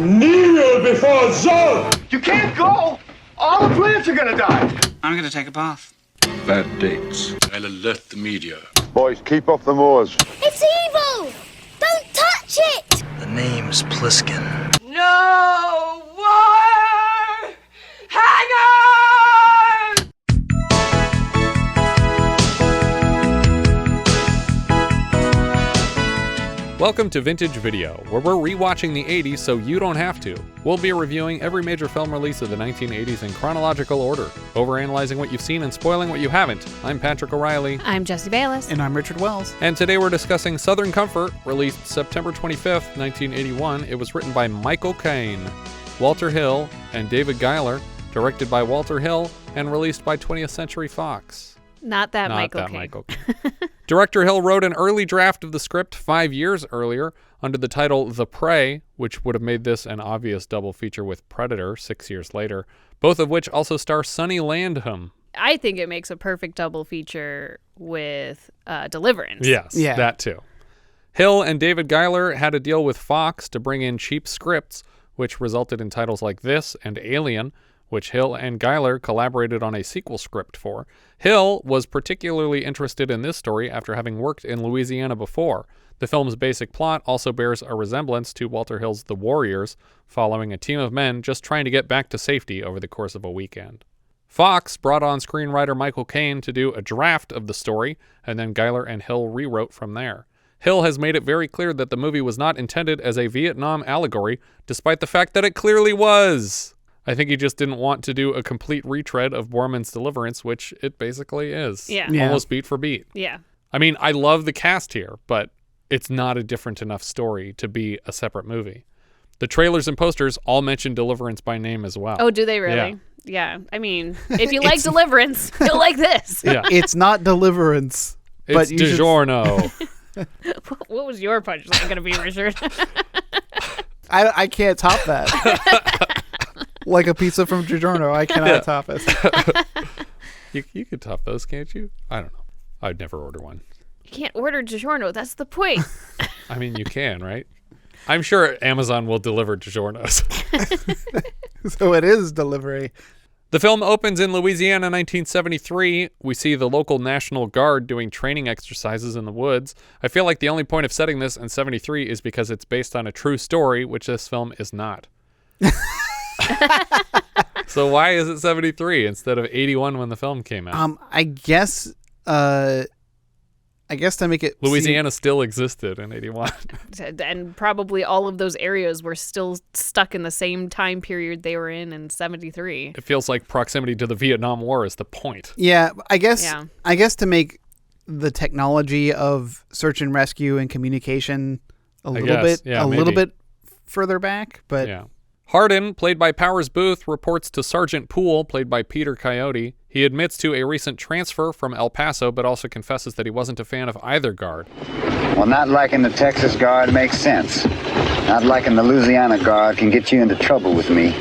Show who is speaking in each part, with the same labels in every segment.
Speaker 1: Kneel before Zod!
Speaker 2: You can't go! All the plants are gonna die!
Speaker 3: I'm gonna take a bath.
Speaker 1: Bad dates. I'll alert the media.
Speaker 4: Boys, keep off the moors.
Speaker 5: It's evil! Don't touch it!
Speaker 3: The name's Pliskin.
Speaker 6: No war hangers!
Speaker 7: Welcome to Vintage Video, where we're rewatching the 80s so you don't have to. We'll be reviewing every major film release of the 1980s in chronological order, overanalyzing what you've seen and spoiling what you haven't. I'm Patrick O'Reilly.
Speaker 8: I'm Jesse Bayless.
Speaker 9: And I'm Richard Wells.
Speaker 7: And today we're discussing Southern Comfort, released September 25th, 1981. It was written by Michael Kane, Walter Hill, and David Giler, directed by Walter Hill, and released by 20th Century Fox.
Speaker 8: Not that Michael Kane.
Speaker 7: Michael Kane. Director Hill wrote an early draft of the script 5 years earlier under the title The Prey, which would have made this an obvious double feature with Predator 6 years later, both of which also star Sonny Landham.
Speaker 8: I think it makes a perfect double feature with Deliverance.
Speaker 7: Yes, that too. Hill and David Giler had a deal with Fox to bring in cheap scripts, which resulted in titles like this and Alien, which Hill and Giler collaborated on a sequel script for. Hill was particularly interested in this story after having worked in Louisiana before. The film's basic plot also bears a resemblance to Walter Hill's The Warriors, following a team of men just trying to get back to safety over the course of a weekend. Fox brought on screenwriter Michael Kane to do a draft of the story, and then Giler and Hill rewrote from there. Hill has made it very clear that the movie was not intended as a Vietnam allegory, despite the fact that it clearly was. I think he just didn't want to do a complete retread of Borman's Deliverance, which it basically is.
Speaker 8: Yeah.
Speaker 7: Almost beat for beat.
Speaker 8: Yeah.
Speaker 7: I mean, I love the cast here, but it's not a different enough story to be a separate movie. The trailers and posters all mention Deliverance by name as well.
Speaker 8: Oh, do they really? Yeah. I mean, if you like Deliverance, you'll like this.
Speaker 7: Yeah.
Speaker 9: It's not Deliverance.
Speaker 7: It's DiGiorno.
Speaker 8: What was your punchline going to be, Richard?
Speaker 9: I can't top that. Like a pizza from DiGiorno, I cannot top it.
Speaker 7: You could top those, can't you? I don't know. I'd never order one.
Speaker 8: You can't order DiGiorno. That's the point.
Speaker 7: I mean, you can, right? I'm sure Amazon will deliver DiGiornos.
Speaker 9: So it is delivery.
Speaker 7: The film opens in Louisiana 1973. We see the local National Guard doing training exercises in the woods. I feel like the only point of setting this in 73 is because it's based on a true story, which this film is not. So why is it 73 instead of 81 when the film came out?
Speaker 9: I guess to make it
Speaker 7: Louisiana still existed in 81.
Speaker 8: And probably all of those areas were still stuck in the same time period they were in 73.
Speaker 7: It feels like proximity to the Vietnam War is the point.
Speaker 9: Yeah, I guess to make the technology of search and rescue and communication a little bit further back, but
Speaker 7: yeah. Hardin, played by Powers Boothe, reports to Sergeant Poole, played by Peter Coyote. He admits to a recent transfer from El Paso, but also confesses that he wasn't a fan of either guard.
Speaker 10: Well, not liking the Texas Guard makes sense. Not liking the Louisiana Guard can get you into trouble with me.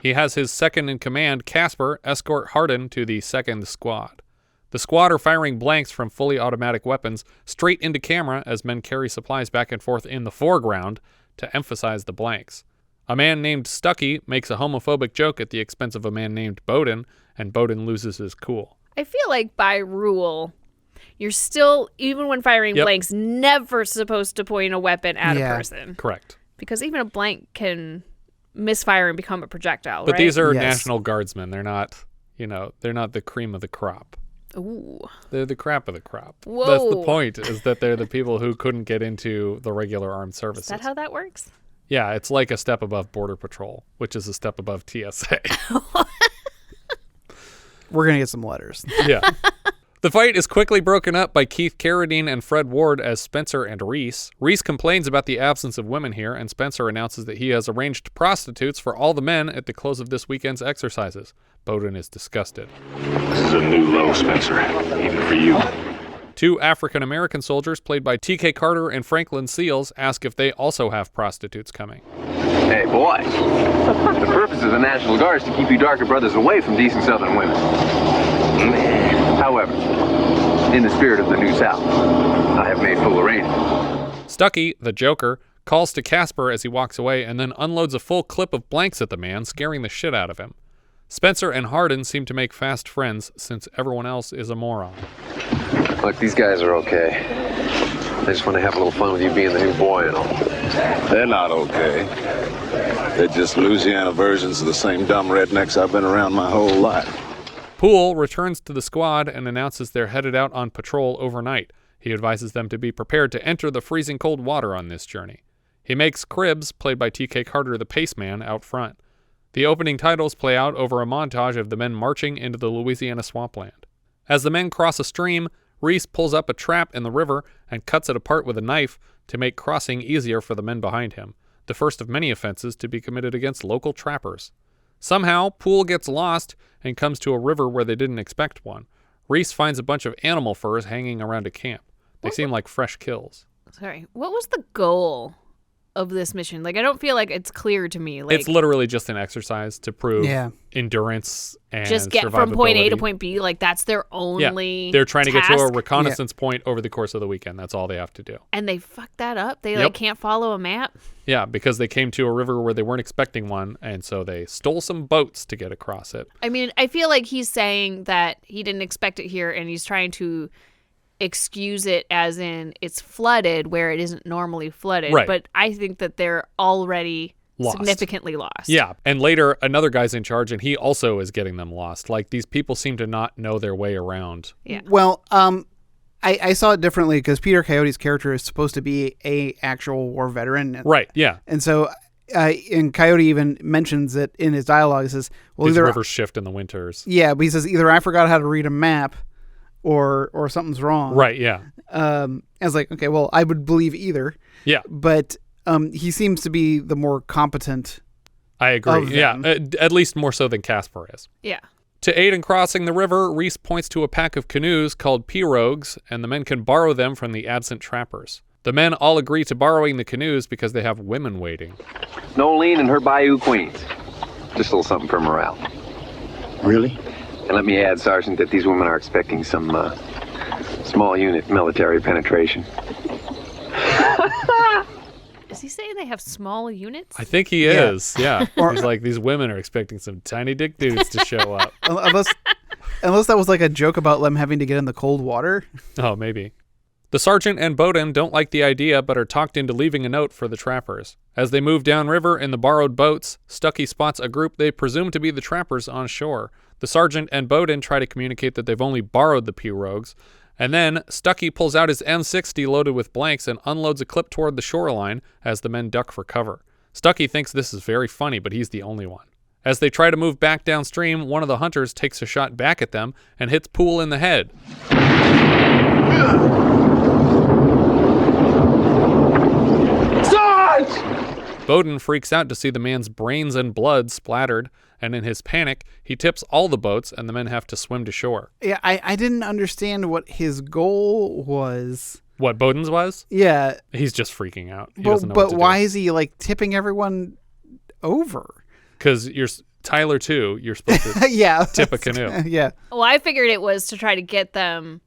Speaker 7: He has his second-in-command, Casper, escort Hardin to the second squad. The squad are firing blanks from fully automatic weapons straight into camera as men carry supplies back and forth in the foreground to emphasize the blanks. A man named Stuckey makes a homophobic joke at the expense of a man named Bowden, and Bowden loses his cool.
Speaker 8: I feel like by rule, you're still, even when firing blanks, never supposed to point a weapon at a person.
Speaker 7: Correct.
Speaker 8: Because even a blank can misfire and become a projectile,
Speaker 7: but
Speaker 8: right?
Speaker 7: These are National Guardsmen. They're not, they're not the cream of the crop.
Speaker 8: Ooh.
Speaker 7: They're the crap of the crop.
Speaker 8: Whoa.
Speaker 7: That's the point, is that they're the people who couldn't get into the regular armed services.
Speaker 8: Is that how that works?
Speaker 7: Yeah, it's like a step above Border Patrol, which is a step above TSA.
Speaker 9: We're going to get some letters.
Speaker 7: Yeah. The fight is quickly broken up by Keith Carradine and Fred Ward as Spencer and Reece. Reece complains about the absence of women here, and Spencer announces that he has arranged prostitutes for all the men at the close of this weekend's exercises. Bowden is disgusted.
Speaker 1: This is a new low, Spencer, even for you.
Speaker 7: Two African-American soldiers, played by T.K. Carter and Franklyn Seals, ask if they also have prostitutes coming.
Speaker 2: Hey, boy. The purpose of the National Guard is to keep you darker brothers away from decent Southern women. However, in the spirit of the New South, I have made full arrangements.
Speaker 7: Stuckey, the Joker, calls to Casper as he walks away, and then unloads a full clip of blanks at the man, scaring the shit out of him. Spencer and Hardin seem to make fast friends since everyone else is a moron.
Speaker 2: Look, these guys are okay. They just want to have a little fun with you being the new boy and all.
Speaker 4: They're not okay. They're just Louisiana versions of the same dumb rednecks I've been around my whole life.
Speaker 7: Poole returns to the squad and announces they're headed out on patrol overnight. He advises them to be prepared to enter the freezing cold water on this journey. He makes Cribbs, played by T.K. Carter, the paceman, out front. The opening titles play out over a montage of the men marching into the Louisiana swampland. As the men cross a stream, Reece pulls up a trap in the river and cuts it apart with a knife to make crossing easier for the men behind him, the first of many offenses to be committed against local trappers. Somehow, Poole gets lost and comes to a river where they didn't expect one. Reece finds a bunch of animal furs hanging around a camp. They seem like fresh kills.
Speaker 8: Sorry, what was the goal of this mission? Like, I don't feel like it's clear to me. Like,
Speaker 7: it's literally just an exercise to prove endurance and
Speaker 8: just get from point A to point B. Like, that's their only
Speaker 7: They're trying to get to a
Speaker 8: task.
Speaker 7: reconnaissance point over the course of the weekend. That's all they have to do.
Speaker 8: And they fucked that up? They like can't follow a map?
Speaker 7: Yeah, because they came to a river where they weren't expecting one, and so they stole some boats to get across it.
Speaker 8: I mean, I feel like he's saying that he didn't expect it here, and he's trying to excuse it as in it's flooded where it isn't normally flooded.
Speaker 7: Right.
Speaker 8: But I think that they're already significantly lost.
Speaker 7: Yeah, and later another guy's in charge, and he also is getting them lost. Like, these people seem to not know their way around.
Speaker 8: Yeah.
Speaker 9: Well, I saw it differently because Peter Coyote's character is supposed to be a actual war veteran.
Speaker 7: Right, yeah.
Speaker 9: And so, and Coyote even mentions it in his dialogue. He says, well,
Speaker 7: These
Speaker 9: either
Speaker 7: rivers shift in the winters.
Speaker 9: Yeah, but he says either I forgot how to read a map or something's wrong.
Speaker 7: Right, yeah.
Speaker 9: I was like, okay, well, I would believe either.
Speaker 7: Yeah.
Speaker 9: But he seems to be the more competent.
Speaker 7: I agree. Yeah, at least more so than Casper is.
Speaker 8: Yeah.
Speaker 7: To aid in crossing the river, Reece points to a pack of canoes called pirogues, and the men can borrow them from the absent trappers. The men all agree to borrowing the canoes because they have women waiting.
Speaker 2: Nolene and her Bayou Queens. Just a little something for morale.
Speaker 4: Really?
Speaker 2: And let me add, Sergeant, that these women are expecting some small unit military penetration.
Speaker 8: Is he saying they have small units?
Speaker 7: I think he is, yeah. He's like, these women are expecting some tiny dick dudes to show up.
Speaker 9: Unless that was like a joke about them having to get in the cold water.
Speaker 7: Oh, maybe. The sergeant and Bowden don't like the idea, but are talked into leaving a note for the trappers. As they move downriver in the borrowed boats, Stuckey spots a group they presume to be the trappers on shore. The sergeant and Bowden try to communicate that they've only borrowed the pirogues, and then Stuckey pulls out his M60 loaded with blanks and unloads a clip toward the shoreline as the men duck for cover. Stuckey thinks this is very funny, but he's the only one. As they try to move back downstream, one of the hunters takes a shot back at them and hits Poole in the head. Bowden freaks out to see the man's brains and blood splattered, and in his panic, he tips all the boats, and the men have to swim to shore.
Speaker 9: Yeah, I didn't understand what his goal was.
Speaker 7: What, Bowden's was?
Speaker 9: Yeah.
Speaker 7: He's just freaking out. He doesn't know what
Speaker 9: but
Speaker 7: to
Speaker 9: why
Speaker 7: do.
Speaker 9: is he, like, tipping everyone over?
Speaker 7: Because you're Tyler, too. You're supposed to tip a canoe.
Speaker 9: Yeah.
Speaker 8: Well, I figured it was to try to get them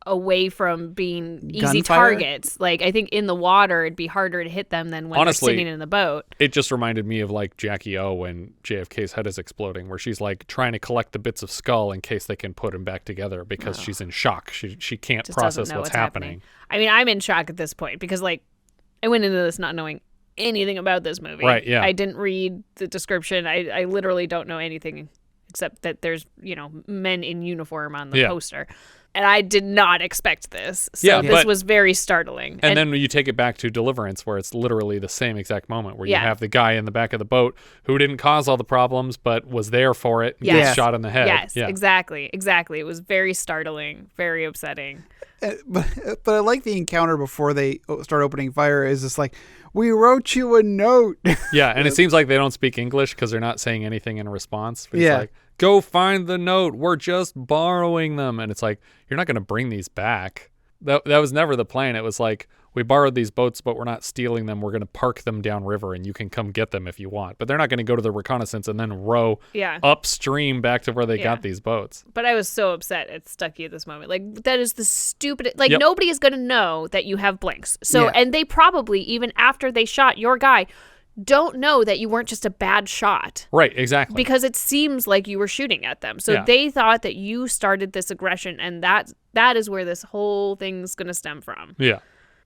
Speaker 8: away from being easy
Speaker 9: Gunfire?
Speaker 8: targets. Like, I think in the water, it'd be harder to hit them than when
Speaker 7: Honestly,
Speaker 8: they're sitting in the boat.
Speaker 7: It just reminded me of, like, Jackie O when JFK's head is exploding, where she's, like, trying to collect the bits of skull in case they can put him back together because she's in shock. She can't
Speaker 8: Just
Speaker 7: process
Speaker 8: doesn't know
Speaker 7: what's happening.
Speaker 8: I mean, I'm in shock at this point because, like, I went into this not knowing anything about this movie.
Speaker 7: Right, yeah.
Speaker 8: I didn't read the description. I literally don't know anything except that there's, men in uniform on the poster. And I did not expect this. So this was very startling.
Speaker 7: And then you take it back to Deliverance, where it's literally the same exact moment, where you have the guy in the back of the boat who didn't cause all the problems, but was there for it and gets shot in the head.
Speaker 8: Yes, exactly. It was very startling, very upsetting.
Speaker 9: But I like the encounter before they start opening fire is just like, we wrote you a note.
Speaker 7: Yeah, and it seems like they don't speak English because they're not saying anything in response. But it's like, go find the note. We're just borrowing them. And it's like, you're not going to bring these back. That was never the plan. It was like, we borrowed these boats, but we're not stealing them. We're going to park them downriver, and you can come get them if you want. But they're not going to go to the reconnaissance and then row upstream back to where they got these boats.
Speaker 8: But I was so upset at Stuckey at this moment. Like, that is the stupidest. Like, nobody is going to know that you have blanks. So, and they probably, even after they shot your guy, don't know that you weren't just a bad shot.
Speaker 7: Right, exactly.
Speaker 8: Because it seems like you were shooting at them. So they thought that you started this aggression, and that is where this whole thing's going to stem from.
Speaker 7: Yeah.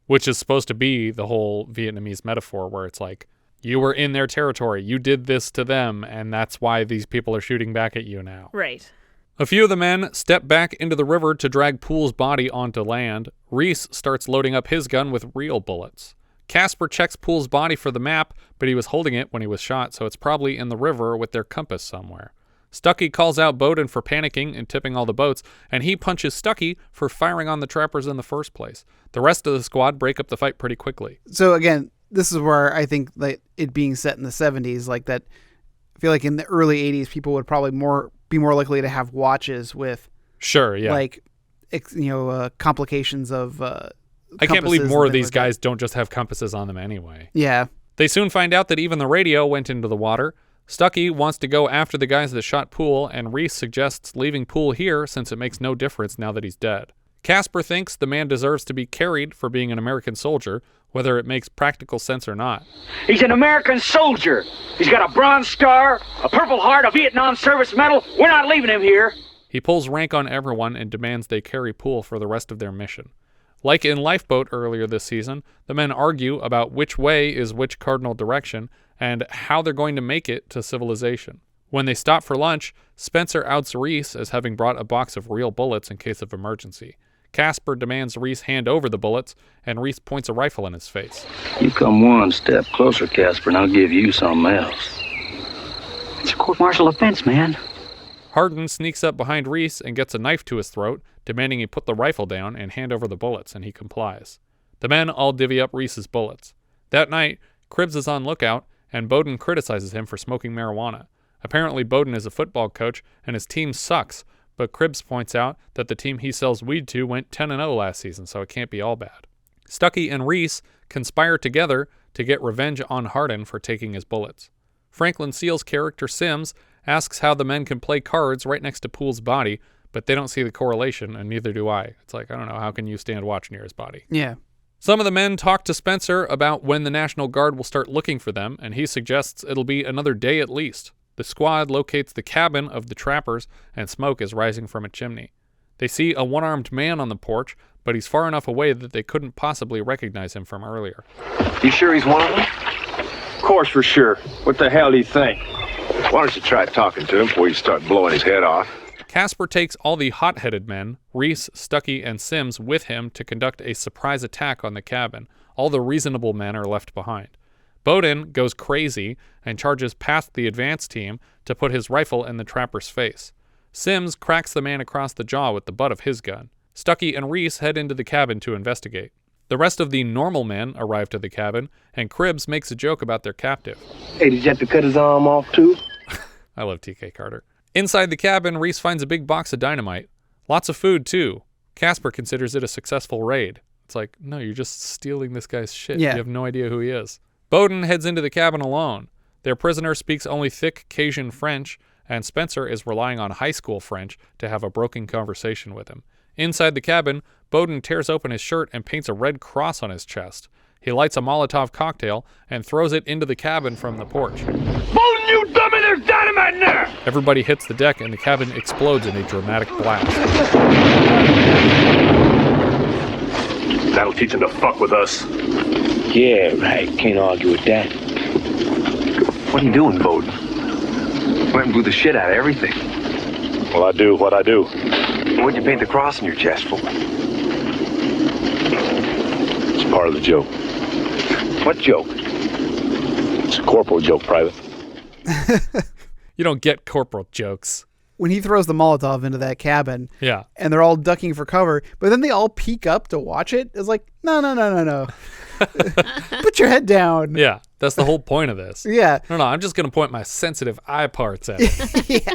Speaker 7: Which is supposed to be the whole Vietnamese metaphor where it's like, you were in their territory, you did this to them, and that's why these people are shooting back at you now.
Speaker 8: Right.
Speaker 7: A few of the men step back into the river to drag Poole's body onto land. Reece starts loading up his gun with real bullets. Casper checks Poole's body for the map, but he was holding it when he was shot, so it's probably in the river with their compass somewhere. Stuckey calls out Bowden for panicking and tipping all the boats, and he punches Stuckey for firing on the trappers in the first place. The rest of the squad break up the fight pretty quickly.
Speaker 9: So again, this is where I think that it being set in the 70s, like that, I feel like in the early 80s, people would probably be more likely to have watches with, like, complications of.
Speaker 7: I can't believe more of these guys don't just have compasses on them anyway.
Speaker 9: Yeah.
Speaker 7: They soon find out that even the radio went into the water. Stuckey wants to go after the guys that shot Poole, and Reece suggests leaving Poole here since it makes no difference now that he's dead. Casper thinks the man deserves to be carried for being an American soldier, whether it makes practical sense or not.
Speaker 11: He's an American soldier. He's got a Bronze Star, a Purple Heart, a Vietnam Service Medal. We're not leaving him here.
Speaker 7: He pulls rank on everyone and demands they carry Poole for the rest of their mission. Like in Lifeboat earlier this season, the men argue about which way is which cardinal direction and how they're going to make it to civilization. When they stop for lunch, Spencer outs Reece as having brought a box of real bullets in case of emergency. Casper demands Reece hand over the bullets, and Reece points a rifle in his face.
Speaker 11: You come one step closer, Casper, and I'll give you something else. It's a court-martial offense, man.
Speaker 7: Hardin sneaks up behind Reece and gets a knife to his throat, demanding he put the rifle down and hand over the bullets, and he complies. The men all divvy up Reece's bullets. That night, Cribbs is on lookout, and Bowden criticizes him for smoking marijuana. Apparently, Bowden is a football coach, and his team sucks, but Cribbs points out that the team he sells weed to went 10-0 last season, so it can't be all bad. Stuckey and Reece conspire together to get revenge on Hardin for taking his bullets. Franklyn Seal's character, Sims, asks how the men can play cards right next to Poole's body, but they don't see the correlation, and neither do I. It's like, I don't know, how can you stand watch near his body?
Speaker 9: Yeah.
Speaker 7: Some of the men talk to Spencer about when the National Guard will start looking for them, and he suggests it'll be another day at least. The squad locates the cabin of the trappers, and smoke is rising from a chimney. They see a one-armed man on the porch, but he's far enough away that they couldn't possibly recognize him from earlier.
Speaker 2: You sure he's one of them?
Speaker 1: Of course, for sure. What the hell do you think?
Speaker 4: Why don't you try talking to him before you start blowing his head off?
Speaker 7: Casper takes all the hot-headed men, Reece, Stuckey, and Sims, with him to conduct a surprise attack on the cabin. All the reasonable men are left behind. Bowden goes crazy and charges past the advance team to put his rifle in the trapper's face. Sims cracks the man across the jaw with the butt of his gun. Stuckey and Reece head into the cabin to investigate. The rest of the normal men arrive to the cabin, and Cribbs makes a joke about their captive.
Speaker 11: Hey, did you have to cut his arm off too?
Speaker 7: I love TK Carter. Inside the cabin, Reece finds a big box of dynamite. Lots of food, too. Casper considers it a successful raid. It's like, no, you're just stealing this guy's shit.
Speaker 9: Yeah.
Speaker 7: You have no idea who he is. Bowden heads into the cabin alone. Their prisoner speaks only thick Cajun French, and Spencer is relying on high school French to have a broken conversation with him. Inside the cabin, Bowden tears open his shirt and paints a red cross on his chest. He lights a Molotov cocktail and throws it into the cabin from the porch.
Speaker 11: Bowden, you dummy, there's dynamite in there!
Speaker 7: Everybody hits the deck and the cabin explodes in a dramatic blast.
Speaker 1: That'll teach him to fuck with us.
Speaker 11: Yeah, right. Can't argue with that.
Speaker 2: What are you doing, Bowden? Went and blew the shit out of everything.
Speaker 1: Well, I do what I do.
Speaker 2: What'd you paint the cross in your chest for?
Speaker 1: It's part of the joke.
Speaker 2: What joke?
Speaker 1: It's a corporal joke, Private.
Speaker 7: You don't get corporal jokes.
Speaker 9: When he throws the Molotov into that cabin,
Speaker 7: yeah,
Speaker 9: and they're all ducking for cover, but then they all peek up to watch it, it's like, no. Put your head down.
Speaker 7: Yeah, that's the whole point of this.
Speaker 9: Yeah.
Speaker 7: No, I'm just going to point my sensitive eye parts at it.
Speaker 9: Yeah.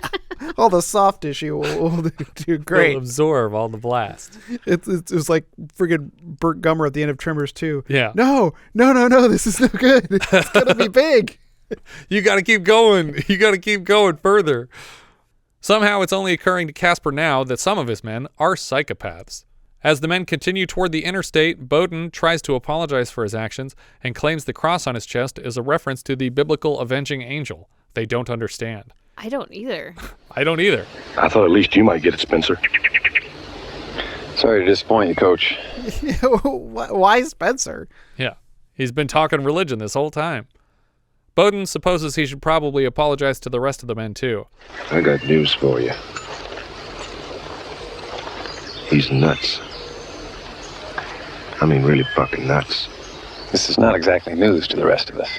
Speaker 9: All the soft tissue will do great.
Speaker 7: It'll absorb all the blast.
Speaker 9: It was like friggin' Burt Gummer at the end of Tremors 2.
Speaker 7: Yeah.
Speaker 9: No, this is no good. It's going to be big.
Speaker 7: You got to keep going. You got to keep going further. Somehow it's only occurring to Casper now that some of his men are psychopaths. As the men continue toward the interstate, Bowden tries to apologize for his actions and claims the cross on his chest is a reference to the biblical avenging angel. They don't understand.
Speaker 8: I don't either.
Speaker 7: I don't either.
Speaker 1: I thought at least you might get it, Spencer.
Speaker 2: Sorry to disappoint you, Coach.
Speaker 9: Why Spencer?
Speaker 7: Yeah, he's been talking religion this whole time. Bowden supposes he should probably apologize to the rest of the men, too.
Speaker 1: I got news for you. He's nuts. I mean, really fucking nuts.
Speaker 2: This is not exactly news to the rest of us.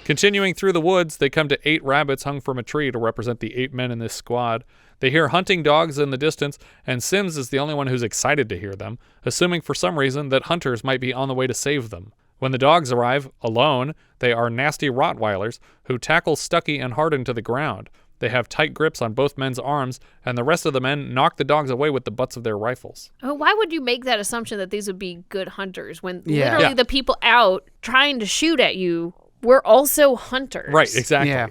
Speaker 7: Continuing through the woods, they come to 8 rabbits hung from a tree to represent the 8 men in this squad. They hear hunting dogs in the distance, and Sims is the only one who's excited to hear them, assuming for some reason that hunters might be on the way to save them. When the dogs arrive, alone, they are nasty Rottweilers who tackle Stuckey and Hardin to the ground. They have tight grips on both men's arms, and the rest of the men knock the dogs away with the butts of their rifles.
Speaker 8: Why would you make that assumption that these would be good hunters when literally the people out trying to shoot at you were also hunters?
Speaker 7: Right, exactly.
Speaker 9: Yeah.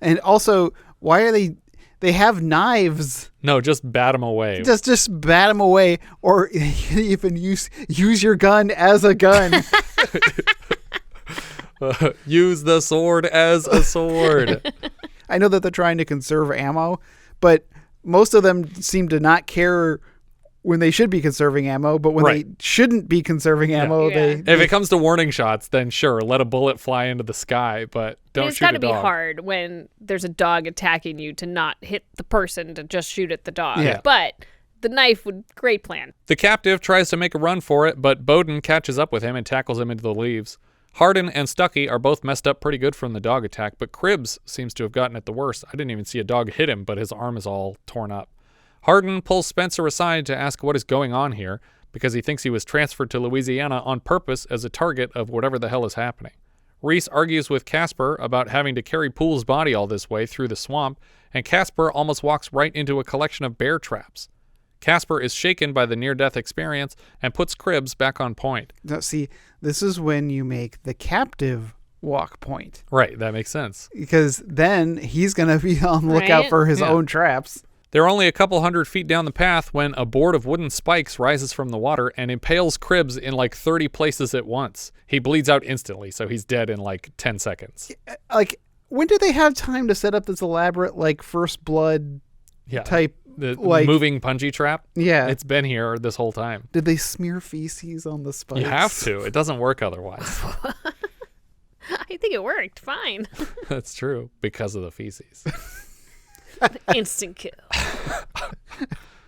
Speaker 9: And also, why are they have knives?
Speaker 7: No, just bat them away.
Speaker 9: Just bat them away, or even use your gun as a gun.
Speaker 7: Use the sword as a sword.
Speaker 9: I know that they're trying to conserve ammo, but most of them seem to not care when they should be conserving ammo, but when they shouldn't be conserving ammo,
Speaker 7: if it comes to warning shots, then sure, let a bullet fly into the sky, but don't shoot a dog.
Speaker 8: It's got to be hard when there's a dog attacking you to not hit the person, to just shoot at the dog.
Speaker 7: Yeah.
Speaker 8: But the knife great plan.
Speaker 7: The captive tries to make a run for it, but Bowden catches up with him and tackles him into the leaves. Hardin and Stuckey are both messed up pretty good from the dog attack, but Cribbs seems to have gotten it the worst. I didn't even see a dog hit him, but his arm is all torn up. Hardin pulls Spencer aside to ask what is going on here, because he thinks he was transferred to Louisiana on purpose as a target of whatever the hell is happening. Reece argues with Casper about having to carry Poole's body all this way through the swamp, and Casper almost walks right into a collection of bear traps. Casper is shaken by the near-death experience and puts Cribbs back on point.
Speaker 9: Now, see, this is when you make the captive walk point.
Speaker 7: Right, that makes sense.
Speaker 9: Because then he's going to be on the lookout for his own traps.
Speaker 7: They're only a couple 100 feet down the path when a board of wooden spikes rises from the water and impales Cribbs in like 30 places at once. He bleeds out instantly, so he's dead in like 10 seconds.
Speaker 9: Like, when did they have time to set up this elaborate, like, first blood type?
Speaker 7: The
Speaker 9: like,
Speaker 7: moving punji trap?
Speaker 9: Yeah.
Speaker 7: It's been here this whole time.
Speaker 9: Did they smear feces on the spikes?
Speaker 7: You have to. It doesn't work otherwise.
Speaker 8: I think it worked fine.
Speaker 7: That's true, because of the feces.
Speaker 8: Instant kill.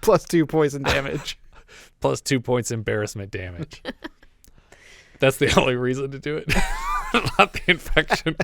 Speaker 9: +2 poison damage.
Speaker 7: +2 points embarrassment damage. That's the only reason to do it. Not the infection.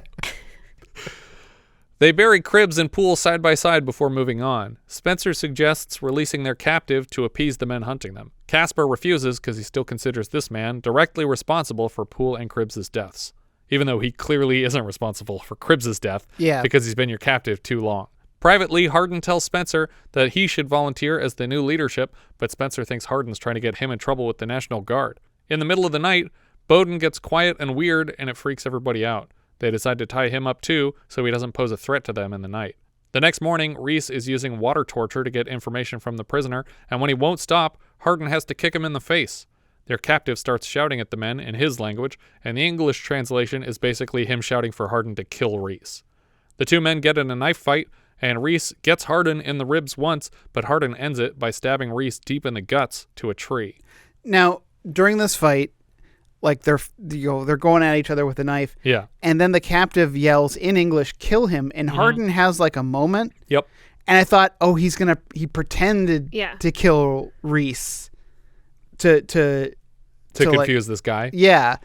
Speaker 7: They bury Cribbs and Poole side by side before moving on. Spencer suggests releasing their captive to appease the men hunting them. Casper refuses because he still considers this man directly responsible for Poole and Cribbs' deaths, even though he clearly isn't responsible for Cribbs' death because he's been your captive too long. Privately, Hardin tells Spencer that he should volunteer as the new leadership, but Spencer thinks Hardin's trying to get him in trouble with the National Guard. In the middle of the night, Bowden gets quiet and weird, and it freaks everybody out. They decide to tie him up too, so he doesn't pose a threat to them in the night. The next morning, Reece is using water torture to get information from the prisoner, and when he won't stop, Hardin has to kick him in the face. Their captive starts shouting at the men in his language, and the English translation is basically him shouting for Hardin to kill Reece. The two men get in a knife fight, and Reece gets Hardin in the ribs once, but Hardin ends it by stabbing Reece deep in the guts to a tree.
Speaker 9: Now, during this fight, like they're going at each other with a knife.
Speaker 7: Yeah.
Speaker 9: And then the captive yells in English, "Kill him!" And Hardin has like a moment.
Speaker 7: Yep.
Speaker 9: And I thought, oh, he pretended to kill Reece to
Speaker 7: confuse this guy.
Speaker 9: Yeah.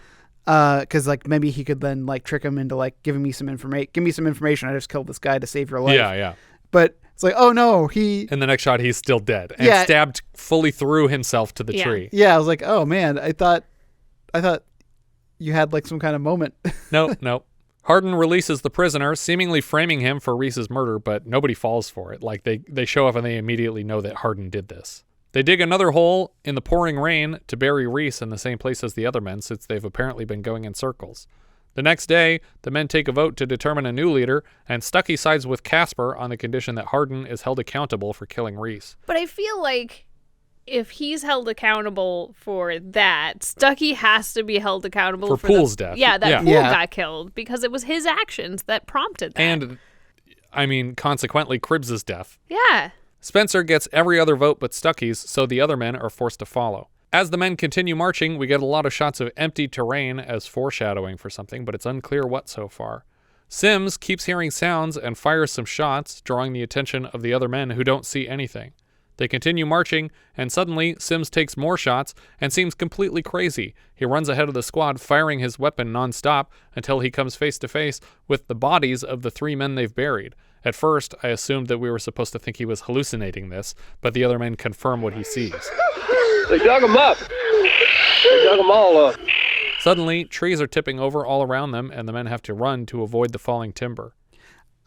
Speaker 9: Because like maybe he could then like trick him into like give me some information. I just killed this guy to save your life.
Speaker 7: Yeah.
Speaker 9: But it's like, oh no,
Speaker 7: in the next shot he's still dead and stabbed fully through himself to the tree.
Speaker 9: Yeah, I was like, oh man, I thought you had like some kind of moment.
Speaker 7: No. Hardin releases the prisoner, seemingly framing him for Reece's murder, but nobody falls for it. Like, they show up and they immediately know that Hardin did this. They dig another hole in the pouring rain to bury Reece in the same place as the other men, since they've apparently been going in circles. The next day, the men take a vote to determine a new leader, and Stuckey sides with Casper on the condition that Hardin is held accountable for killing Reece.
Speaker 8: But I feel like if he's held accountable for that, Stuckey has to be held accountable for
Speaker 7: Poole's death.
Speaker 8: Yeah, that Poole got killed because it was his actions that prompted that.
Speaker 7: And, I mean, consequently, Cribbs' death.
Speaker 8: Yeah.
Speaker 7: Spencer gets every other vote but Stuckey's, so the other men are forced to follow. As the men continue marching, we get a lot of shots of empty terrain as foreshadowing for something, but it's unclear what so far. Sims keeps hearing sounds and fires some shots, drawing the attention of the other men who don't see anything. They continue marching, and suddenly Sims takes more shots and seems completely crazy. He runs ahead of the squad, firing his weapon nonstop until he comes face to face with the bodies of the 3 men they've buried. At first, I assumed that we were supposed to think he was hallucinating this, but the other men confirm what he sees.
Speaker 2: They dug them up. They dug them all up.
Speaker 7: Suddenly, trees are tipping over all around them, and the men have to run to avoid the falling timber.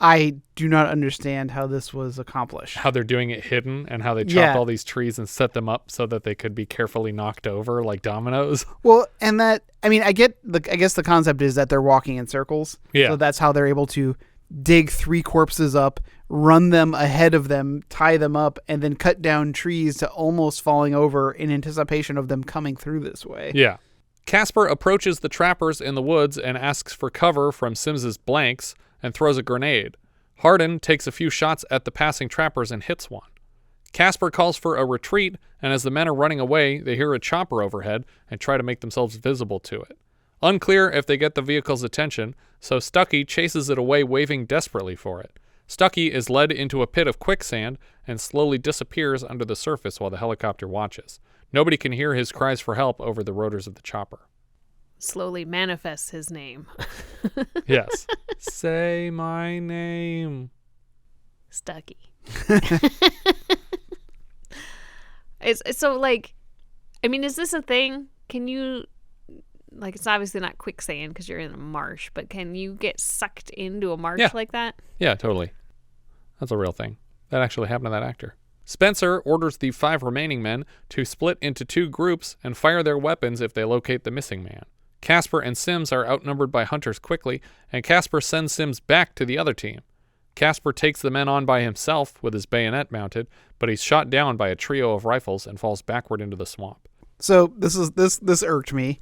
Speaker 9: I do not understand how this was accomplished.
Speaker 7: How they're doing it hidden, and how they chopped all these trees and set them up so that they could be carefully knocked over like dominoes.
Speaker 9: Well, and that, I mean, I guess the concept is that they're walking in circles.
Speaker 7: Yeah.
Speaker 9: So that's how they're able to dig 3 corpses up, run them ahead of them, tie them up, and then cut down trees to almost falling over in anticipation of them coming through this way.
Speaker 7: Yeah. Casper approaches the trappers in the woods and asks for cover from Sims's blanks and throws a grenade. Hardin takes a few shots at the passing trappers and hits one. Casper calls for a retreat, and as the men are running away, they hear a chopper overhead and try to make themselves visible to it. Unclear if they get the vehicle's attention, so Stuckey chases it away, waving desperately for it. Stuckey is led into a pit of quicksand and slowly disappears under the surface while the helicopter watches. Nobody can hear his cries for help over the rotors of the chopper.
Speaker 8: Slowly manifests his name.
Speaker 7: Yes. Say my name.
Speaker 8: Stuckey. It's so, like, I mean, is this a thing? Can you, like, it's obviously not quicksand because you're in a marsh, but can you get sucked into a marsh like that?
Speaker 7: Yeah, totally. That's a real thing. That actually happened to that actor. Spencer orders the 5 remaining men to split into 2 groups and fire their weapons if they locate the missing man. Casper and Sims are outnumbered by hunters quickly, and Casper sends Sims back to the other team. Casper takes the men on by himself with his bayonet mounted, but he's shot down by a trio of rifles and falls backward into the swamp.
Speaker 9: So this irked me.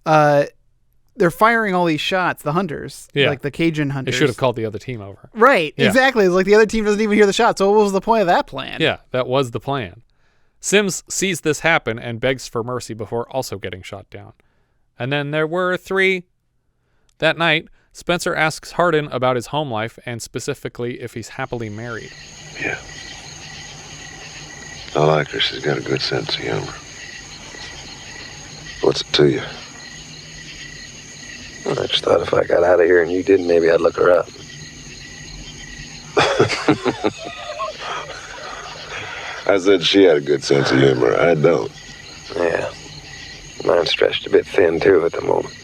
Speaker 9: They're firing all these shots, the hunters, like the Cajun hunters.
Speaker 7: They should have called the other team over.
Speaker 9: Right, exactly. It's like the other team doesn't even hear the shot. So what was the point of that plan?
Speaker 7: Yeah, that was the plan. Sims sees this happen and begs for mercy before also getting shot down. And then there were 3. That night, Spencer asks Hardin about his home life and specifically if he's happily married.
Speaker 4: Yeah. I like her. She's got a good sense of humor. What's it to you?
Speaker 2: I just thought if I got out of here and you didn't, maybe I'd look her up.
Speaker 4: I said she had a good sense of humor. I don't.
Speaker 2: Yeah. Mine's stretched a bit thin, too, at the moment.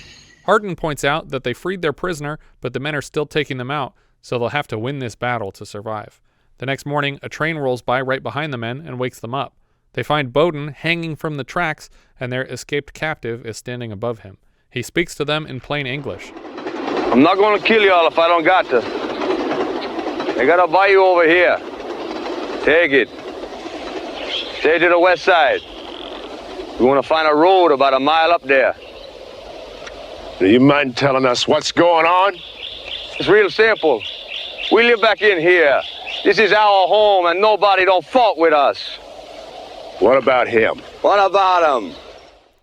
Speaker 7: Hardin points out that they freed their prisoner, but the men are still taking them out, so they'll have to win this battle to survive. The next morning, a train rolls by right behind the men and wakes them up. They find Bowden hanging from the tracks, and their escaped captive is standing above him. He speaks to them in plain English.
Speaker 12: I'm not going to kill y'all if I don't got to. I got a bayou over here. Take it. Stay to the west side. We want to find a road about a mile up there.
Speaker 1: Do you mind telling us what's going on?
Speaker 12: It's real simple. We live back in here. This is our home and nobody don't fault with us.
Speaker 1: What about him?
Speaker 12: What about him?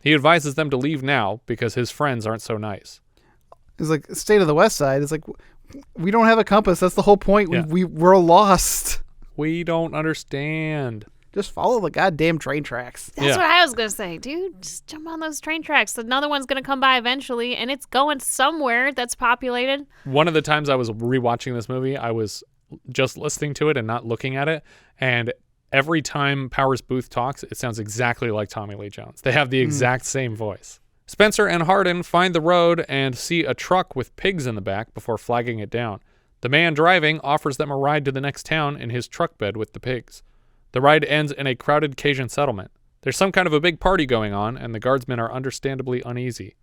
Speaker 7: He advises them to leave now because his friends aren't so nice.
Speaker 9: It's like, stay to the west side. It's like, we don't have a compass. That's the whole point.
Speaker 7: Yeah.
Speaker 9: We're lost.
Speaker 7: We don't understand.
Speaker 9: Just follow the goddamn train tracks.
Speaker 8: That's what I was going to say. Dude, just jump on those train tracks. Another one's going to come by eventually, and it's going somewhere that's populated.
Speaker 7: One of the times I was rewatching this movie, I was just listening to it and not looking at it. And every time Powers Boothe talks, it sounds exactly like Tommy Lee Jones. They have the exact same voice. Spencer and Hardin find the road and see a truck with pigs in the back before flagging it down. The man driving offers them a ride to the next town in his truck bed with the pigs. The ride ends in a crowded Cajun settlement. There's some kind of a big party going on, and the guardsmen are understandably uneasy.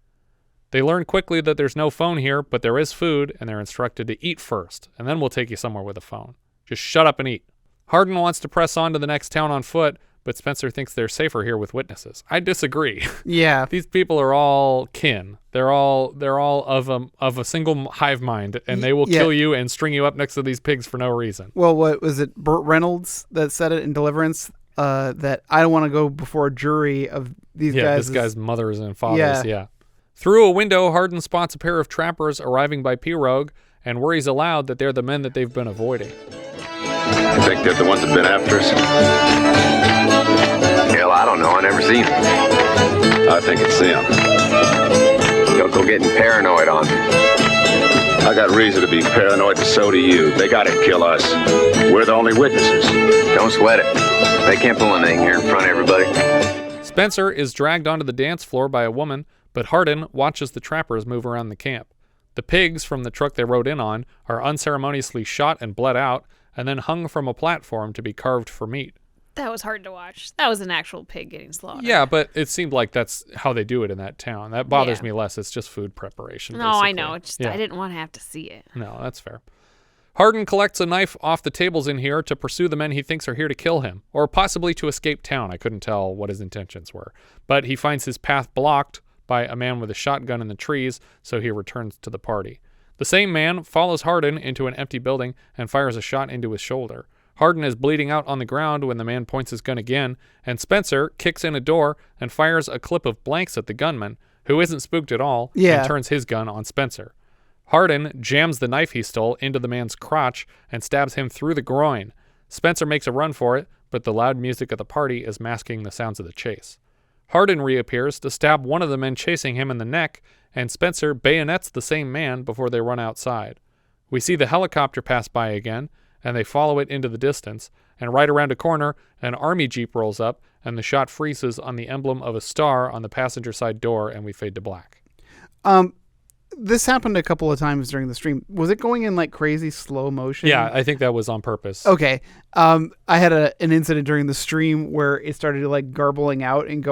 Speaker 7: They learn quickly that there's no phone here, but there is food, and they're instructed to eat first, and then we'll take you somewhere with a phone. Just shut up and eat. Hardin wants to press on to the next town on foot, but Spencer thinks they're safer here with witnesses. I disagree.
Speaker 9: Yeah.
Speaker 7: These people are all kin. They're all of a single hive mind, and they will kill you and string you up next to these pigs for no reason.
Speaker 9: Well, what was it, Burt Reynolds that said it in Deliverance? That I don't want to go before a jury of these guys.
Speaker 7: Yeah, this guy's mothers and fathers, yeah. Through a window, Hardin spots a pair of trappers arriving by pirogue and worries aloud that they're the men that they've been avoiding.
Speaker 4: You think they're the ones that been after us?
Speaker 2: Hell, I don't know. I never seen them.
Speaker 4: I think it's them.
Speaker 2: Don't go getting paranoid on me.
Speaker 4: I got reason to be paranoid, and so do you. They gotta kill us. We're the only witnesses.
Speaker 2: Don't sweat it. They can't pull anything here in front of everybody.
Speaker 7: Spencer is dragged onto the dance floor by a woman, but Hardin watches the trappers move around the camp. The pigs from the truck they rode in on are unceremoniously shot and bled out, and then hung from a platform to be carved for meat.
Speaker 8: That was hard to watch. That was an actual pig getting slaughtered.
Speaker 7: Yeah, but it seemed like that's how they do it in that town. That bothers me less. It's just food preparation.
Speaker 8: No,
Speaker 7: basically.
Speaker 8: I know. It's just I didn't want to have to see it.
Speaker 7: No, that's fair. Hardin collects a knife off the tables in here to pursue the men he thinks are here to kill him, or possibly to escape town. I couldn't tell what his intentions were. But he finds his path blocked by a man with a shotgun in the trees, so he returns to the party. The same man follows Hardin into an empty building and fires a shot into his shoulder. Hardin is bleeding out on the ground when the man points his gun again, and Spencer kicks in a door and fires a clip of blanks at the gunman, who isn't spooked at all, and turns his gun on Spencer. Hardin jams the knife he stole into the man's crotch and stabs him through the groin. Spencer makes a run for it, but the loud music of the party is masking the sounds of the chase. Hardin reappears to stab one of the men chasing him in the neck, and Spencer bayonets the same man before they run outside. We see the helicopter pass by again, and they follow it into the distance, and right around a corner, an army jeep rolls up, and the shot freezes on the emblem of a star on the passenger side door, and we fade to black.
Speaker 9: This happened a couple of times during the stream. Was it going in like crazy slow motion?
Speaker 7: Yeah, I think that was on purpose.
Speaker 9: Okay. I had an incident during the stream where it started like garbling out and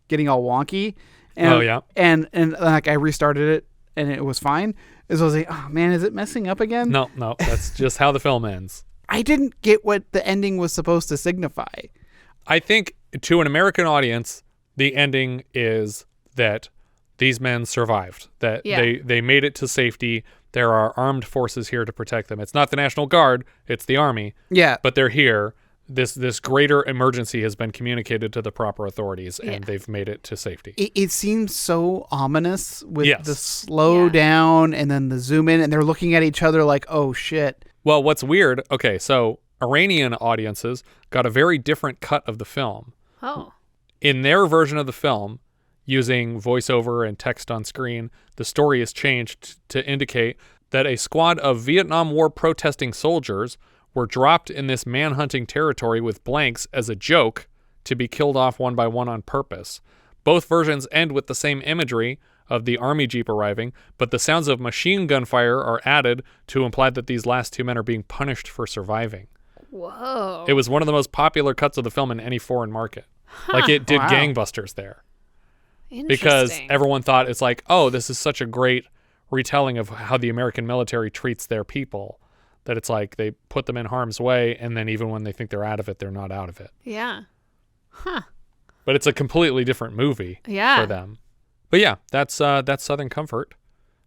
Speaker 9: getting all wonky. And, And like I restarted it and it was fine. So I was like, oh man, is it messing up again?
Speaker 7: No, that's just how the film ends.
Speaker 9: I didn't get what the ending was supposed to signify.
Speaker 7: I think to an American audience, the ending is that these men survived, that they made it to safety. There are armed forces here to protect them. It's not the National Guard, it's the Army.
Speaker 9: Yeah.
Speaker 7: But they're here. This greater emergency has been communicated to the proper authorities, and they've made it to safety.
Speaker 9: It seems so ominous with the slow down and then the zoom in, and they're looking at each other like, oh, shit.
Speaker 7: Well, what's weird, okay, so Iranian audiences got a very different cut of the film.
Speaker 8: Oh.
Speaker 7: In their version of the film, using voiceover and text on screen, the story is changed to indicate that a squad of Vietnam War protesting soldiers were dropped in this manhunting territory with blanks as a joke to be killed off one by one on purpose. Both versions end with the same imagery of the army jeep arriving, but the sounds of machine gun fire are added to imply that these last two men are being punished for surviving.
Speaker 8: Whoa.
Speaker 7: It was one of the most popular cuts of the film in any foreign market. Like it did gangbusters there. Because everyone thought it's like, oh, this is such a great retelling of how the American military treats their people, that it's like they put them in harm's way, and then even when they think they're out of it, they're not out of it.
Speaker 8: Yeah. Huh.
Speaker 7: But it's a completely different movie for them. But yeah, that's Southern Comfort.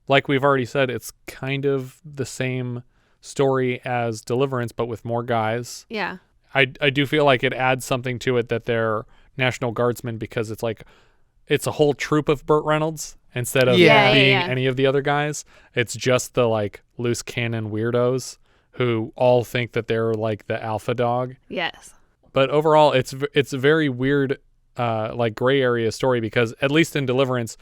Speaker 7: Like we've already said, it's kind of the same story as Deliverance, but with more guys.
Speaker 8: Yeah.
Speaker 7: I do feel like it adds something to it that they're National Guardsmen, because it's like it's a whole troop of Burt Reynolds instead of being any of the other guys. It's just the like loose cannon weirdos who all think that they're like the alpha dog.
Speaker 8: Yes.
Speaker 7: But overall, it's a very weird, like gray area story, because at least in Deliverance,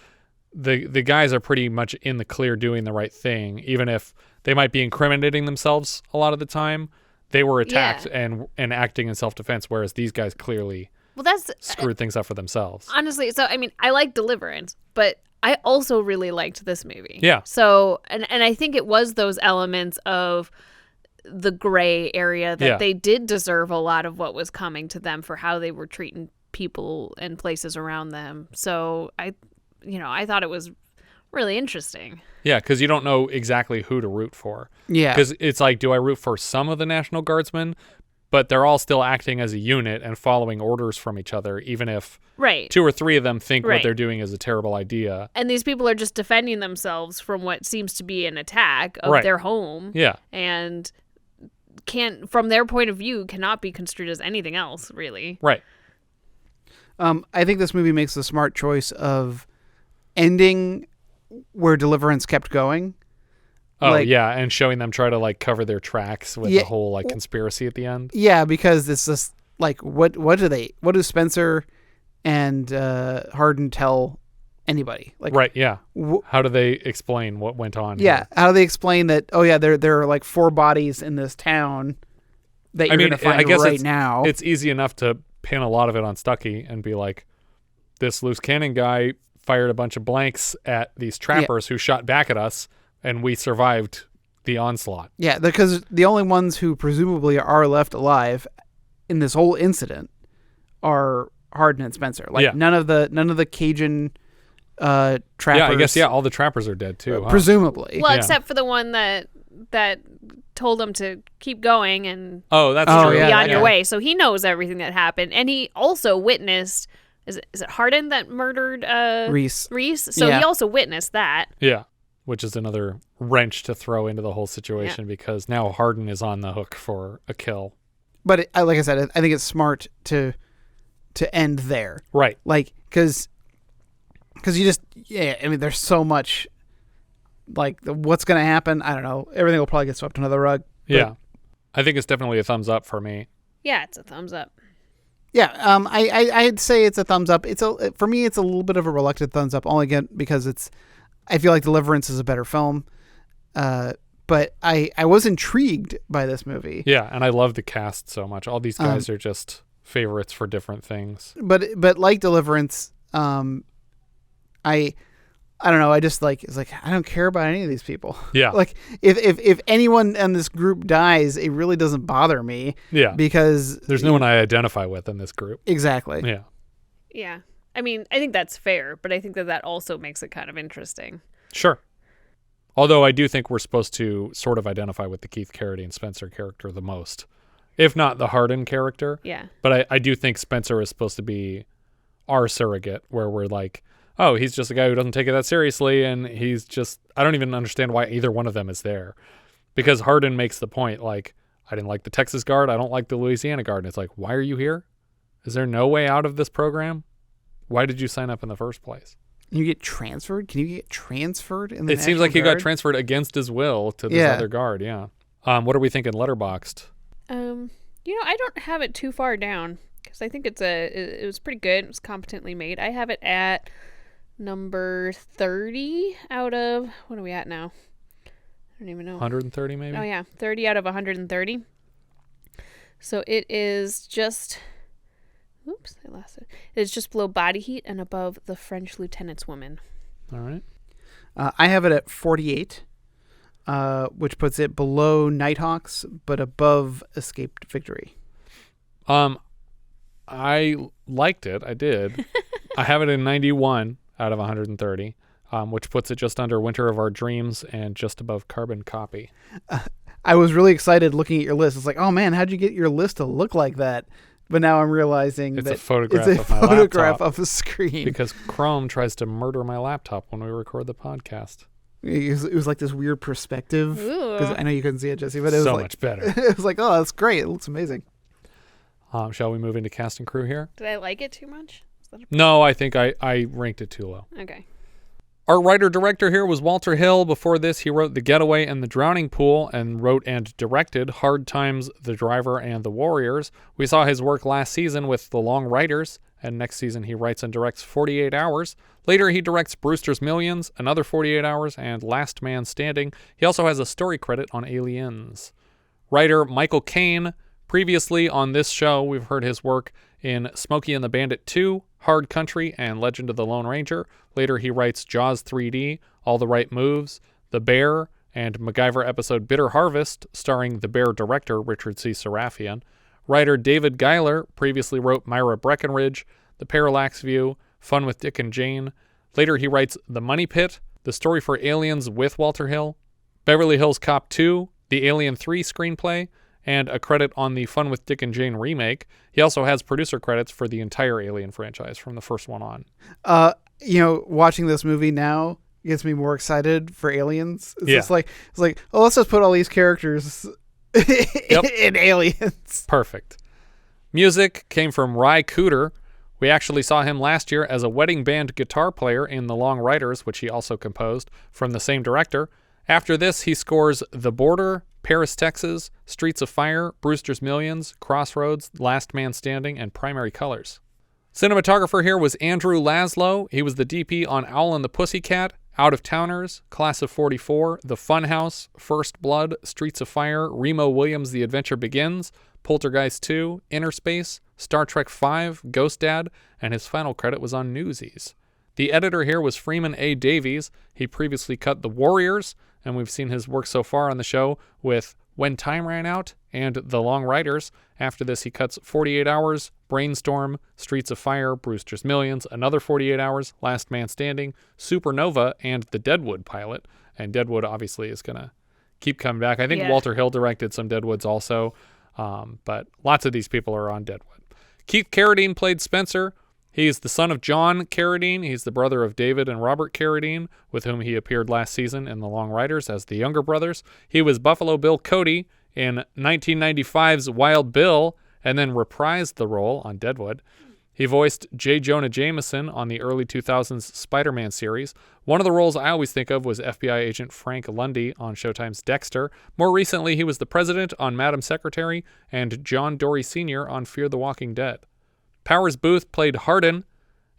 Speaker 7: the guys are pretty much in the clear doing the right thing, even if they might be incriminating themselves a lot of the time. They were attacked and acting in self-defense, whereas these guys clearly screwed things up for themselves.
Speaker 8: Honestly, so I mean, I like Deliverance, but I also really liked this movie.
Speaker 7: Yeah.
Speaker 8: So, and I think it was those elements of the gray area that they did deserve a lot of what was coming to them for how they were treating people and places around them. So I thought it was really interesting.
Speaker 7: Yeah, because you don't know exactly who to root for.
Speaker 9: Yeah.
Speaker 7: Because it's like, do I root for some of the National Guardsmen? But they're all still acting as a unit and following orders from each other, even if two or three of them think what they're doing is a terrible idea.
Speaker 8: And these people are just defending themselves from what seems to be an attack of their home.
Speaker 7: Yeah.
Speaker 8: And from their point of view, cannot be construed as anything else, really.
Speaker 7: Right.
Speaker 9: I think this movie makes the smart choice of ending where Deliverance kept going.
Speaker 7: Oh, and showing them try to like cover their tracks with the whole like conspiracy at the end.
Speaker 9: Yeah, because it's just like what do Spencer and Hardin tell anybody? Like,
Speaker 7: right, yeah. How do they explain what went on?
Speaker 9: Yeah,
Speaker 7: here?
Speaker 9: how do they explain that? Oh yeah, there are like 4 bodies in this town that you're going to find right now.
Speaker 7: It's easy enough to pin a lot of it on Stuckey and be like, this loose cannon guy fired a bunch of blanks at these trappers who shot back at us. And we survived the onslaught. Yeah,
Speaker 9: because the only ones who presumably are left alive in this whole incident are Hardin and Spencer. Like none of the Cajun trappers.
Speaker 7: Yeah, I guess all the trappers are dead too.
Speaker 9: Presumably.
Speaker 8: Well, except for the one that told them to keep going and
Speaker 7: that's true.
Speaker 8: Be on your way. So he knows everything that happened, and he also witnessed. Is it Hardin that murdered
Speaker 9: Reece?
Speaker 8: So he also witnessed that.
Speaker 7: Yeah. Which is another wrench to throw into the whole situation because now Hardin is on the hook for a kill.
Speaker 9: But like I said, I think it's smart to end there.
Speaker 7: Right.
Speaker 9: Like, because you just, I mean, there's so much, like, what's going to happen? I don't know. Everything will probably get swept under the rug.
Speaker 7: Yeah. I think it's definitely a thumbs up for me.
Speaker 8: Yeah, it's a thumbs up.
Speaker 9: Yeah, I'd say it's a thumbs up. For me, it's a little bit of a reluctant thumbs up, only again because I feel like Deliverance is a better film, but I was intrigued by this movie.
Speaker 7: Yeah, and I love the cast so much. All these guys are just favorites for different things.
Speaker 9: But like Deliverance, I don't know. I just it's like I don't care about any of these people.
Speaker 7: Yeah.
Speaker 9: Like if anyone in this group dies, it really doesn't bother me.
Speaker 7: Yeah.
Speaker 9: Because
Speaker 7: there's no one I identify with in this group.
Speaker 9: Exactly.
Speaker 7: Yeah.
Speaker 8: Yeah. I mean, I think that's fair, but I think that also makes it kind of interesting.
Speaker 7: Sure. Although I do think we're supposed to sort of identify with the Keith Carradine Spencer character the most, if not the Hardin character.
Speaker 8: Yeah.
Speaker 7: But I do think Spencer is supposed to be our surrogate, where we're like, oh, he's just a guy who doesn't take it that seriously, and he's just, I don't even understand why either one of them is there. Because Hardin makes the point, like, I didn't like the Texas Guard, I don't like the Louisiana Guard. And it's like, why are you here? Is there no way out of this program? Why did you sign up in the first place?
Speaker 9: You get transferred? Can you get transferred in the
Speaker 7: It seems like he got transferred against his will to this other guard, yeah. What are we thinking Letterboxd?
Speaker 8: I don't have it too far down because I think it was pretty good. It was competently made. I have it at number 30 out of, what are we at now? I don't even know.
Speaker 7: 130 maybe?
Speaker 8: Oh yeah, 30 out of 130. So it is just... Oops, I lost it. It's just below Body Heat and above The French Lieutenant's Woman.
Speaker 7: All right.
Speaker 9: I have it at 48, which puts it below Nighthawks, but above Escaped Victory.
Speaker 7: I liked it. I did. I have it in 91 out of 130, which puts it just under Winter of Our Dreams and just above Carbon Copy.
Speaker 9: I was really excited looking at your list. It's like, oh man, how'd you get your list to look like that? But now I'm realizing that
Speaker 7: it's a photograph
Speaker 9: of a screen.
Speaker 7: Because Chrome tries to murder my laptop when we record the podcast.
Speaker 9: It was like this weird perspective. Because I know you couldn't see it, Jesse, but it was
Speaker 7: much better.
Speaker 9: It was like, oh, that's great. It looks amazing.
Speaker 7: Shall we move into cast and crew here?
Speaker 8: Did I like it too much?
Speaker 7: No, I think I ranked it too low.
Speaker 8: Okay.
Speaker 7: Our writer-director here was Walter Hill. Before this, he wrote The Getaway and The Drowning Pool and wrote and directed Hard Times, The Driver, and The Warriors. We saw his work last season with The Long Riders, and next season he writes and directs 48 Hours. Later, he directs Brewster's Millions, another 48 Hours, and Last Man Standing. He also has a story credit on Aliens. Writer Michael Kane. Previously on this show, we've heard his work in Smokey and the Bandit 2, Hard Country, and Legend of the Lone Ranger. Later, he writes Jaws 3D, All the Right Moves, The Bear, and MacGyver episode Bitter Harvest, starring The Bear director Richard C. Sarafian. Writer David Giler previously wrote Myra Breckenridge, The Parallax View, Fun with Dick and Jane. Later, he writes The Money Pit, The Story for Aliens with Walter Hill, Beverly Hills Cop 2, the Alien 3 screenplay, and a credit on the Fun with Dick and Jane remake. He also has producer credits for the entire Alien franchise from the first one on.
Speaker 9: Watching this movie now gets me more excited for Aliens. It's like, oh, let's just put all these characters in Aliens.
Speaker 7: Perfect. Music came from Ry Cooder. We actually saw him last year as a wedding band guitar player in The Long Riders, which he also composed, from the same director. After this, he scores The Border, Paris, Texas, Streets of Fire, Brewster's Millions, Crossroads, Last Man Standing, and Primary Colors. Cinematographer here was Andrew Laszlo. He was the DP on Owl and the Pussycat, Out of Towners, Class of 44, The Funhouse, First Blood, Streets of Fire, Remo Williams' The Adventure Begins, Poltergeist 2, Inner Space, Star Trek V, Ghost Dad, and his final credit was on Newsies. The editor here was Freeman A. Davies. He previously cut The Warriors, and we've seen his work so far on the show with When Time Ran Out and The Long Riders. After this, he cuts 48 Hours, Brainstorm, Streets of Fire, Brewster's Millions, another 48 Hours, Last Man Standing, Supernova, and the Deadwood pilot. And Deadwood obviously is going to keep coming back. I think Walter Hill directed some Deadwoods also, but lots of these people are on Deadwood. Keith Carradine played Spencer. He's the son of John Carradine. He's the brother of David and Robert Carradine, with whom he appeared last season in The Long Riders as the younger brothers. He was Buffalo Bill Cody in 1995's Wild Bill, and then reprised the role on Deadwood. He voiced J. Jonah Jameson on the early 2000s Spider-Man series. One of the roles I always think of was FBI agent Frank Lundy on Showtime's Dexter. More recently, he was the president on Madam Secretary and John Dory Sr. on Fear the Walking Dead. Powers Boothe played Hardin.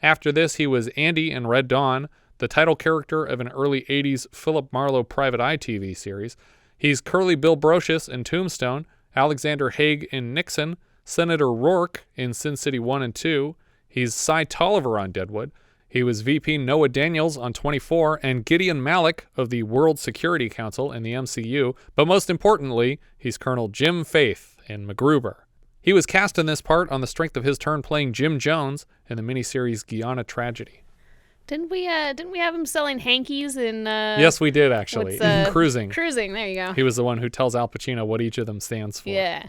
Speaker 7: After this, he was Andy in Red Dawn, the title character of an early 80s Philip Marlowe Private Eye TV series. He's Curly Bill Brocious in Tombstone, Alexander Haig in Nixon, Senator Rourke in Sin City 1 and 2. He's Cy Tolliver on Deadwood. He was VP Noah Daniels on 24, and Gideon Malik of the World Security Council in the MCU. But most importantly, he's Colonel Jim Faith in MacGruber. He was cast in this part on the strength of his turn playing Jim Jones in the miniseries Guyana Tragedy.
Speaker 8: Didn't we have him selling hankies in
Speaker 7: Yes, we did actually. In Cruising.
Speaker 8: Cruising, there you go.
Speaker 7: He was the one who tells Al Pacino what each of them stands for.
Speaker 8: Yeah.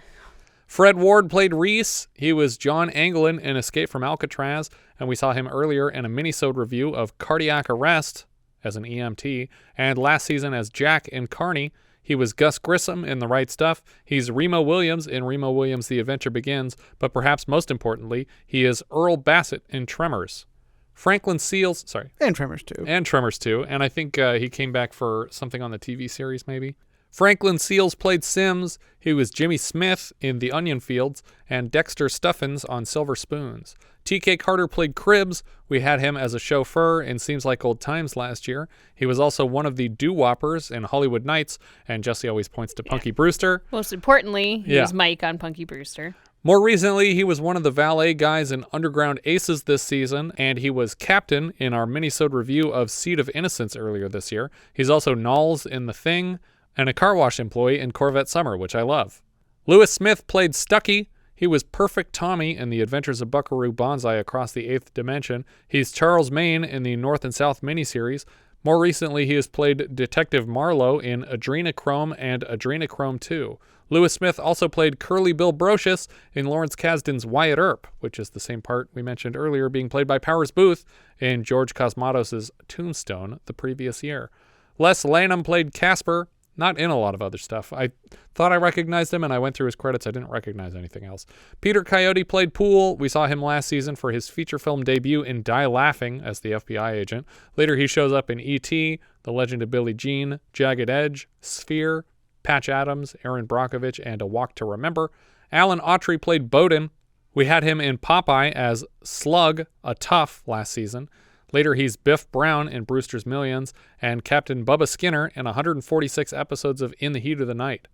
Speaker 7: Fred Ward played Reece. He was John Anglin in Escape from Alcatraz, and we saw him earlier in a minisode review of Cardiac Arrest as an EMT, and last season as Jack in Carney. He was Gus Grissom in The Right Stuff. He's Remo Williams in Remo Williams' The Adventure Begins, but perhaps most importantly, he is Earl Bassett in Tremors. Franklyn Seals,
Speaker 9: and Tremors 2.
Speaker 7: And Tremors 2, and I think he came back for something on the TV series maybe. Franklyn Seals played Sims. He was Jimmy Smith in The Onion Fields and Dexter Stuffins on Silver Spoons. T.K. Carter played Cribbs. We had him as a chauffeur in Seems Like Old Times last year. He was also one of the doo-woppers in Hollywood Nights, and Jesse always points to Punky Brewster.
Speaker 8: Most importantly, he was Mike on Punky Brewster.
Speaker 7: More recently, he was one of the valet guys in Underground Aces this season, and he was captain in our minisode review of Seed of Innocence earlier this year. He's also Knowles in The Thing, and a car wash employee in Corvette Summer, which I love. Lewis Smith played Stuckey. He was Perfect Tommy in The Adventures of Buckaroo Banzai Across the Eighth Dimension. He's Charles Maine in the North and South miniseries. More recently, he has played Detective Marlowe in Adrenochrome and Adrenochrome 2. Lewis Smith also played Curly Bill Brocious in Lawrence Kasdan's Wyatt Earp, which is the same part we mentioned earlier being played by Powers Boothe in George Cosmatos' Tombstone the previous year. Les Lannom played Casper, not in a lot of other stuff. I thought I recognized him, and I went through his credits. I didn't recognize anything else. Peter Coyote played Poole. We saw him last season for his feature film debut in Die Laughing as the FBI agent. Later, he shows up in E.T., The Legend of Billie Jean, Jagged Edge, Sphere, Patch Adams, Aaron Brockovich, and A Walk to Remember. Alan Autry played Bowden. We had him in Popeye as Slug, a Tough, last season. Later, he's Biff Brown in Brewster's Millions and Captain Bubba Skinner in 146 episodes of In the Heat of the Night.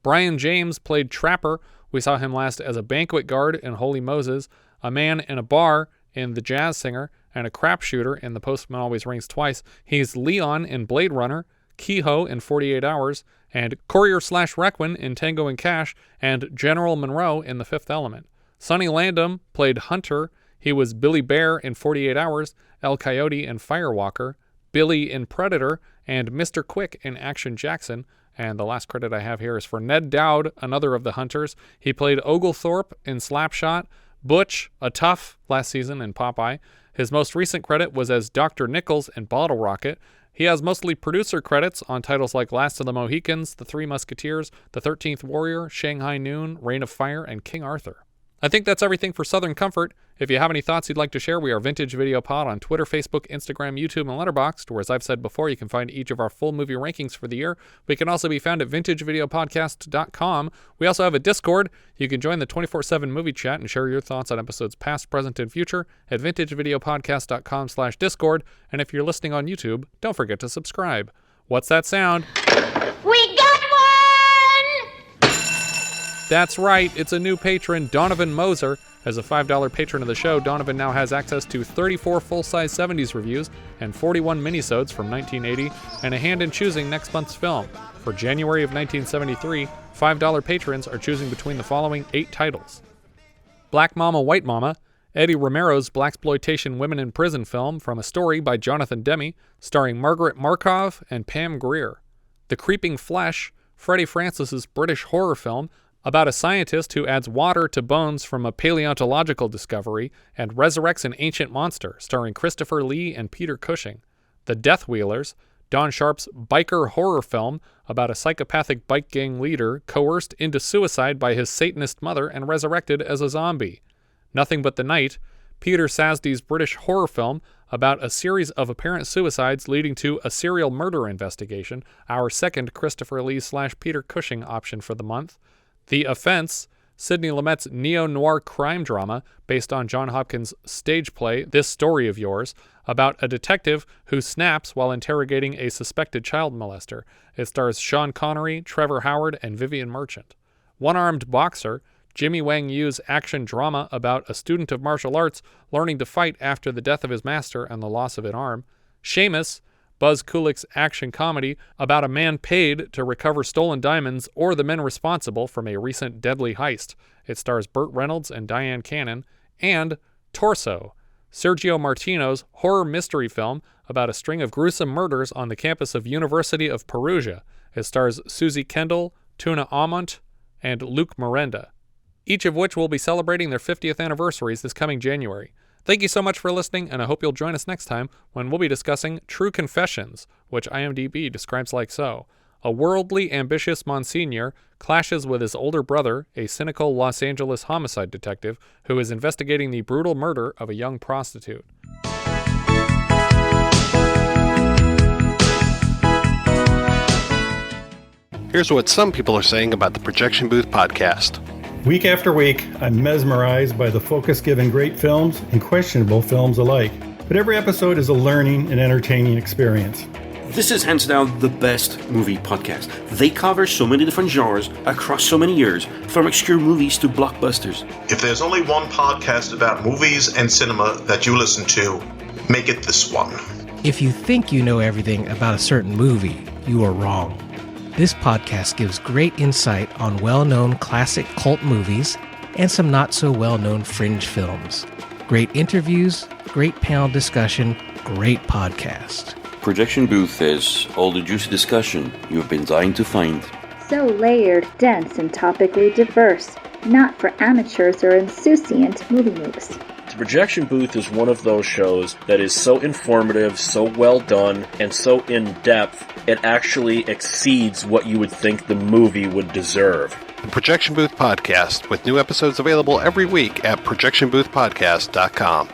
Speaker 7: Brion James played Trapper. We saw him last as a banquet guard in Holy Moses, a man in a bar in The Jazz Singer and a crapshooter in The Postman Always Rings Twice. He's Leon in Blade Runner, Kehoe in 48 Hours, and Courier/Requin in Tango and Cash, and General Monroe in The Fifth Element. Sonny Landham played Hunter. He was Billy Bear in 48 Hours, El Coyote in Firewalker, Billy in Predator, and Mr. Quick in Action Jackson. And the last credit I have here is for Ned Dowd, another of the Hunters. He played Oglethorpe in Slapshot, Butch, a tough, last season in Popeye. His most recent credit was as Dr. Nichols in Bottle Rocket. He has mostly producer credits on titles like Last of the Mohicans, The Three Musketeers, The 13th Warrior, Shanghai Noon, Reign of Fire, and King Arthur. I think that's everything for Southern Comfort. If you have any thoughts you'd like to share, we are Vintage Video Pod on Twitter, Facebook, Instagram, YouTube, and Letterboxd, where, as I've said before, you can find each of our full movie rankings for the year. We can also be found at vintagevideopodcast.com. We also have a Discord. You can join the 24/7 movie chat and share your thoughts on episodes past, present, and future at vintagevideopodcast.com/Discord. And if you're listening on YouTube, don't forget to subscribe. What's that sound?
Speaker 5: We got one!
Speaker 7: That's right, it's a new patron, Donovan Moser. As a $5 patron of the show, Donovan now has access to 34 full-size 70s reviews and 41 minisodes from 1980, and a hand in choosing next month's film. For January of 1973, $5 patrons are choosing between the following 8 titles: Black Mama, White Mama, Eddie Romero's blaxploitation women in prison film from a story by Jonathan Demme, starring Margaret Markov and Pam Grier. The Creeping Flesh, Freddie Francis's British horror film about a scientist who adds water to bones from a paleontological discovery and resurrects an ancient monster, starring Christopher Lee and Peter Cushing. The Death Wheelers, Don Sharp's biker horror film about a psychopathic bike gang leader coerced into suicide by his Satanist mother and resurrected as a zombie. Nothing But the Night, Peter Sasdy's British horror film about a series of apparent suicides leading to a serial murder investigation, our second Christopher Lee/Peter Cushing option for the month. The Offense, Sidney Lumet's neo-noir crime drama based on John Hopkins' stage play This Story of Yours, about a detective who snaps while interrogating a suspected child molester. It stars Sean Connery, Trevor Howard, and Vivian Merchant. One-Armed Boxer, Jimmy Wang Yu's action drama about a student of martial arts learning to fight after the death of his master and the loss of an arm. Seamus, Buzz Kulik's action comedy about a man paid to recover stolen diamonds or the men responsible from a recent deadly heist. It stars Burt Reynolds and Diane Cannon. And Torso, Sergio Martino's horror mystery film about a string of gruesome murders on the campus of University of Perugia. It stars Susie Kendall, Tuna Amont, and Luke Miranda, each of which will be celebrating their 50th anniversaries this coming January. Thank you so much for listening, and I hope you'll join us next time when we'll be discussing True Confessions, which IMDb describes like so. A worldly, ambitious Monsignor clashes with his older brother, a cynical Los Angeles homicide detective who is investigating the brutal murder of a young prostitute.
Speaker 13: Here's what some people are saying about the Projection Booth podcast.
Speaker 14: Week after week, I'm mesmerized by the focus given great films and questionable films alike. But every episode is a learning and entertaining experience.
Speaker 15: This is hands down the best movie podcast. They cover so many different genres across so many years, from obscure movies to blockbusters.
Speaker 16: If there's only one podcast about movies and cinema that you listen to, make it this one.
Speaker 17: If you think you know everything about a certain movie, you are wrong. This podcast gives great insight on well-known classic cult movies and some not-so-well-known fringe films. Great interviews, great panel discussion, great podcast.
Speaker 15: Projection Booth is all the juicy discussion you've been dying to find.
Speaker 18: So layered, dense, and topically diverse. Not for amateurs or insouciant movie mooks.
Speaker 19: The Projection Booth is one of those shows that is so informative, so well done, and so in-depth, it actually exceeds what you would think the movie would deserve.
Speaker 13: The Projection Booth Podcast, with new episodes available every week at projectionboothpodcast.com.